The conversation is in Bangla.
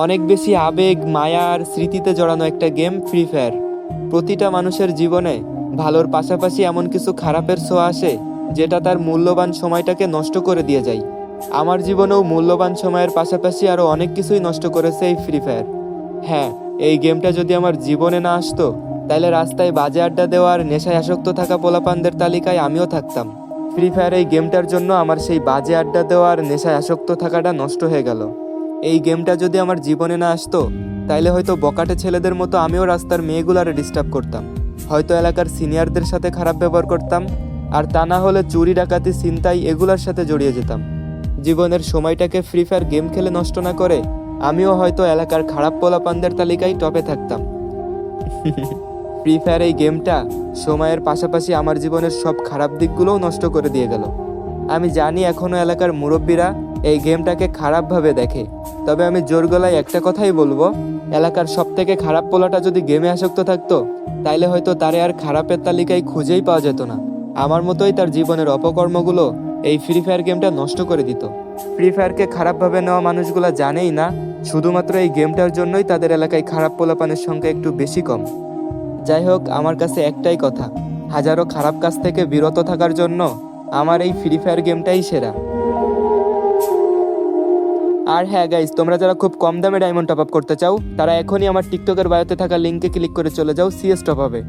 অনেক বেশি আবেগ, মায়া আর স্মৃতিতে জড়ানো একটা গেম ফ্রি ফায়ার। প্রতিটা মানুষের জীবনে ভালোর পাশাপাশি এমন কিছু খারাপের ছোঁয়া আসে যেটা তার মূল্যবান সময়টাকে নষ্ট করে দিয়ে যায়। আমার জীবনেও মূল্যবান সময়ের পাশাপাশি আরও অনেক কিছুই নষ্ট করেছে এই ফ্রি ফায়ার। হ্যাঁ, এই গেমটা যদি আমার জীবনে না আসতো, তাহলে রাস্তায় বাজে আড্ডা দেওয়ার নেশায় আসক্ত থাকা পোলাপানদের তালিকায় আমিও থাকতাম। ফ্রি ফায়ার এই গেমটার জন্য আমার সেই বাজে আড্ডা দেওয়ার নেশায় আসক্ত থাকাটা নষ্ট হয়ে গেল। এই গেমটা যদি আমার জীবনে না আসতো, তাইলে হয়তো বকাটে ছেলেদের মতো আমিও রাস্তার মেয়েগুলারে ডিস্টার্ব করতাম, হয়তো এলাকার সিনিয়রদের সাথে খারাপ ব্যবহার করতাম, আর তা না হলে চুরি ডাকাতি ছিনতাই এগুলার সাথে জড়িয়ে যেতাম। জীবনের সময়টাকে ফ্রি ফায়ার গেম খেলে নষ্ট না করে আমিও হয়তো এলাকার খারাপ পোলাপানদের তালিকায় টপে থাকতাম। ফ্রি ফায়ার এই গেমটা সময়ের পাশাপাশি আমার জীবনের সব খারাপ দিকগুলোও নষ্ট করে দিয়ে গেল। আমি জানি এখনও এলাকার মুরব্বীরা এই গেমটাকে খারাপভাবে দেখে, তবে আমি জোর গলায় একটা কথাই বলবো, এলাকার সব থেকে খারাপ পোলাটা যদি গেমে আসক্ত থাকতো, তাইলে হয়তো তারে আর খারাপের তালিকায় খুঁজেই পাওয়া যেত না। আমার মতোই তার জীবনের অপকর্মগুলো এই ফ্রি ফায়ার গেমটা নষ্ট করে দিত। ফ্রি ফায়ারকে খারাপভাবে নেওয়া মানুষগুলো জানেই না শুধুমাত্র এই গেমটার জন্যই তাদের এলাকায় খারাপ পোলাপানের সংখ্যা একটু বেশি কম। যাই হোক, আমার কাছে একটাই কথা, হাজারো খারাপ কাজ থেকে বিরত থাকার জন্য আমার এই ফ্রি ফায়ার গেমটাই সেরা। আর হ্যাঁ গাইজ, তোমরা যারা খুব কম দামে ডায়মন্ড টপ আপ করতে চাও, তারা এখনই আমার টিকটকের বায়োতে থাকা লিঙ্কে ক্লিক করে চলে যাও সিএস টপ আপে।